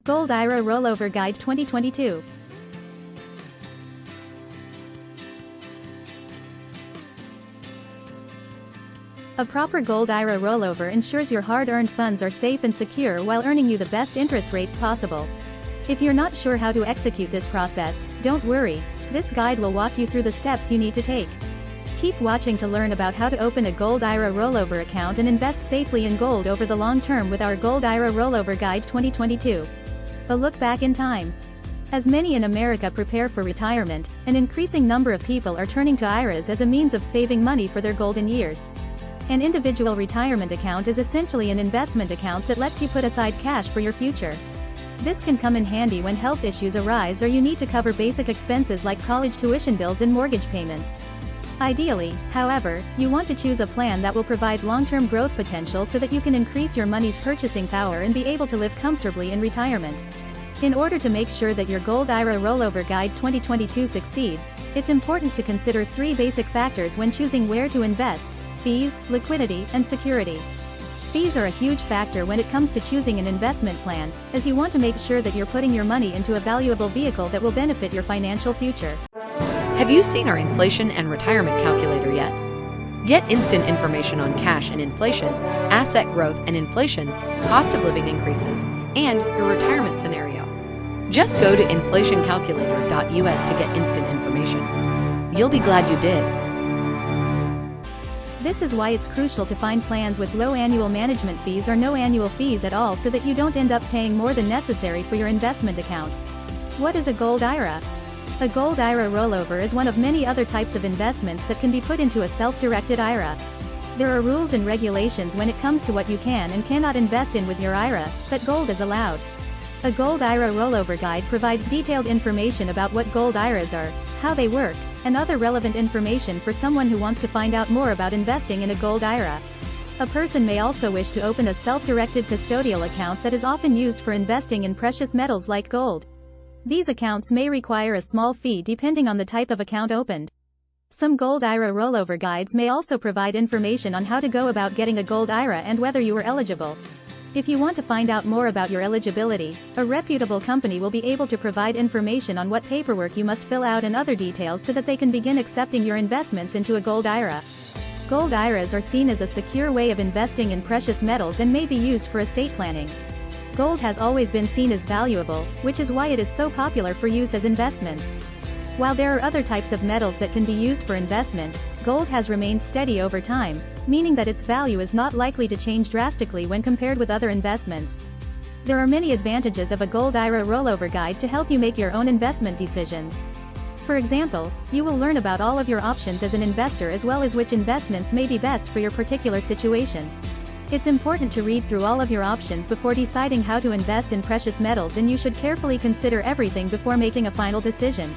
Gold IRA Rollover Guide 2022. A proper Gold IRA rollover ensures your hard-earned funds are safe and secure while earning you the best interest rates possible. If you're not sure how to execute this process, don't worry. This guide will walk you through the steps you need to take. Keep watching to learn about how to open a Gold IRA rollover account and invest safely in gold over the long term with our Gold IRA Rollover Guide 2022. A look back in time. As many in America prepare for retirement, an increasing number of people are turning to IRAs as a means of saving money for their golden years. An individual retirement account is essentially an investment account that lets you put aside cash for your future. This can come in handy when health issues arise or you need to cover basic expenses like college tuition bills and mortgage payments. Ideally, however, you want to choose a plan that will provide long-term growth potential so that you can increase your money's purchasing power and be able to live comfortably in retirement. In order to make sure that your Gold IRA Rollover Guide 2022 succeeds, it's important to consider 3 basic factors when choosing where to invest: fees, liquidity, and security. Fees are a huge factor when it comes to choosing an investment plan, as you want to make sure that you're putting your money into a valuable vehicle that will benefit your financial future. Have you seen our inflation and retirement calculator yet? Get instant information on cash and inflation, asset growth and inflation, cost of living increases, and your retirement scenario. Just go to inflationcalculator.us to get instant information. You'll be glad you did. This is why it's crucial to find plans with low annual management fees or no annual fees at all so that you don't end up paying more than necessary for your investment account. What is a Gold IRA? A Gold IRA rollover is one of many other types of investments that can be put into a self-directed IRA. There are rules and regulations when it comes to what you can and cannot invest in with your IRA, but gold is allowed. A Gold IRA rollover guide provides detailed information about what Gold IRAs are, how they work, and other relevant information for someone who wants to find out more about investing in a Gold IRA. A person may also wish to open a self-directed custodial account that is often used for investing in precious metals like gold. These accounts may require a small fee depending on the type of account opened. Some Gold IRA rollover guides may also provide information on how to go about getting a Gold IRA and whether you are eligible. If you want to find out more about your eligibility, a reputable company will be able to provide information on what paperwork you must fill out and other details so that they can begin accepting your investments into a Gold IRA. Gold IRAs are seen as a secure way of investing in precious metals and may be used for estate planning. Gold has always been seen as valuable, which is why it is so popular for use as investments. While there are other types of metals that can be used for investment, gold has remained steady over time, meaning that its value is not likely to change drastically when compared with other investments. There are many advantages of a Gold IRA rollover guide to help you make your own investment decisions. For example, you will learn about all of your options as an investor as well as which investments may be best for your particular situation. It's important to read through all of your options before deciding how to invest in precious metals, and you should carefully consider everything before making a final decision.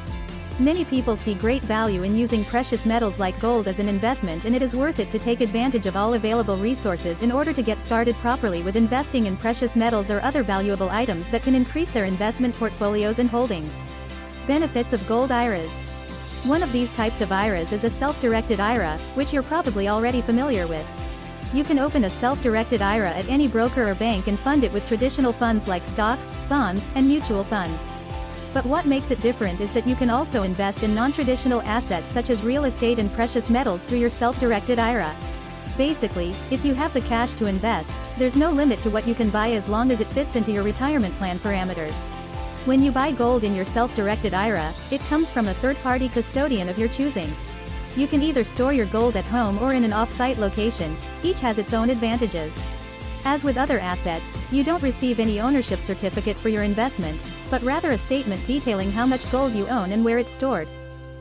Many people see great value in using precious metals like gold as an investment, and it is worth it to take advantage of all available resources in order to get started properly with investing in precious metals or other valuable items that can increase their investment portfolios and holdings. Benefits of Gold IRAs. One of these types of IRAs is a self-directed IRA, which you're probably already familiar with. You can open a self-directed IRA at any broker or bank and fund it with traditional funds like stocks, bonds, and mutual funds. But what makes it different is that you can also invest in non-traditional assets such as real estate and precious metals through your self-directed IRA. Basically, if you have the cash to invest, there's no limit to what you can buy as long as it fits into your retirement plan parameters. When you buy gold in your self-directed IRA, it comes from a third-party custodian of your choosing. You can either store your gold at home or in an off-site location. Each has its own advantages. As with other assets, you don't receive any ownership certificate for your investment, but rather a statement detailing how much gold you own and where it's stored.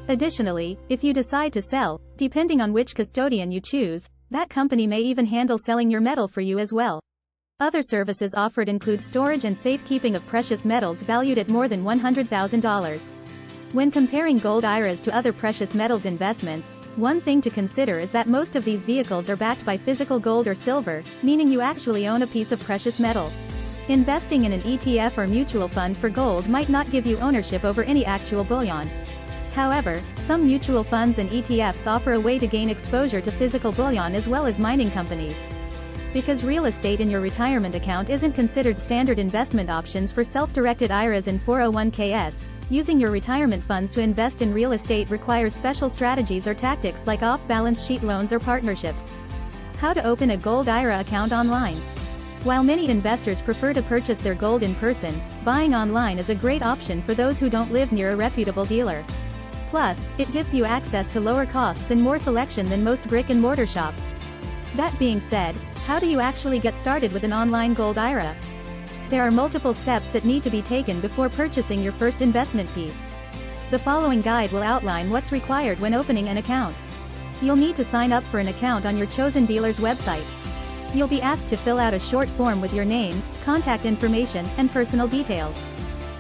Additionally, if you decide to sell, depending on which custodian you choose, that company may even handle selling your metal for you as well. Other services offered include storage and safekeeping of precious metals valued at more than $100,000. When comparing Gold IRAs to other precious metals investments, one thing to consider is that most of these vehicles are backed by physical gold or silver, meaning you actually own a piece of precious metal. Investing in an ETF or mutual fund for gold might not give you ownership over any actual bullion. However, some mutual funds and ETFs offer a way to gain exposure to physical bullion as well as mining companies. because real estate in your retirement account isn't considered standard investment options for self-directed IRAs and 401ks. Using your retirement funds to invest in real estate requires special strategies or tactics like off-balance sheet loans or partnerships. How to open a Gold IRA account online. While many investors prefer to purchase their gold in person, buying online is a great option for those who don't live near a reputable dealer. Plus, it gives you access to lower costs and more selection than most brick-and-mortar shops. That being said, how do you actually get started with an online Gold IRA? There are multiple steps that need to be taken before purchasing your first investment piece. The following guide will outline what's required when opening an account. You'll need to sign up for an account on your chosen dealer's website. You'll be asked to fill out a short form with your name, contact information, and personal details.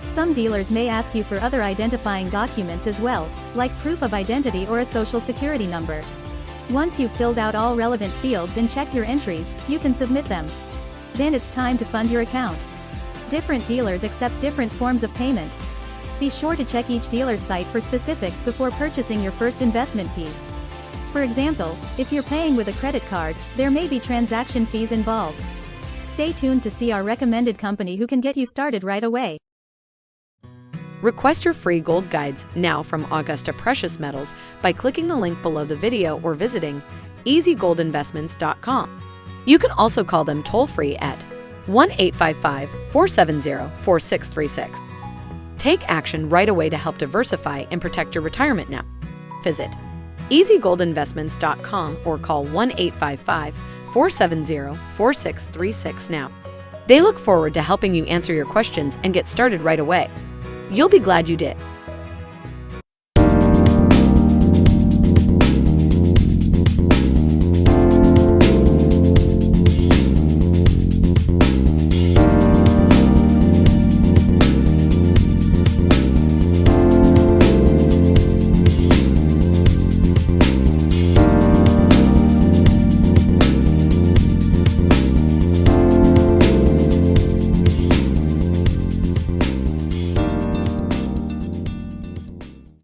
Some dealers may ask you for other identifying documents as well, like proof of identity or a social security number. Once you've filled out all relevant fields and checked your entries, you can submit them. Then it's time to fund your account. Different dealers accept different forms of payment. Be sure to check each dealer's site for specifics before purchasing your first investment piece. For example, if you're paying with a credit card, there may be transaction fees involved. Stay tuned to see our recommended company who can get you started right away. Request your free gold guides now from Augusta Precious Metals by clicking the link below the video or visiting easygoldinvestments.com. You can also call them toll-free at 1-855-470-4636. Take action right away to help diversify and protect your retirement now. Visit easygoldinvestments.com or call 1-855-470-4636 now. They look forward to helping you answer your questions and get started right away. You'll be glad you did.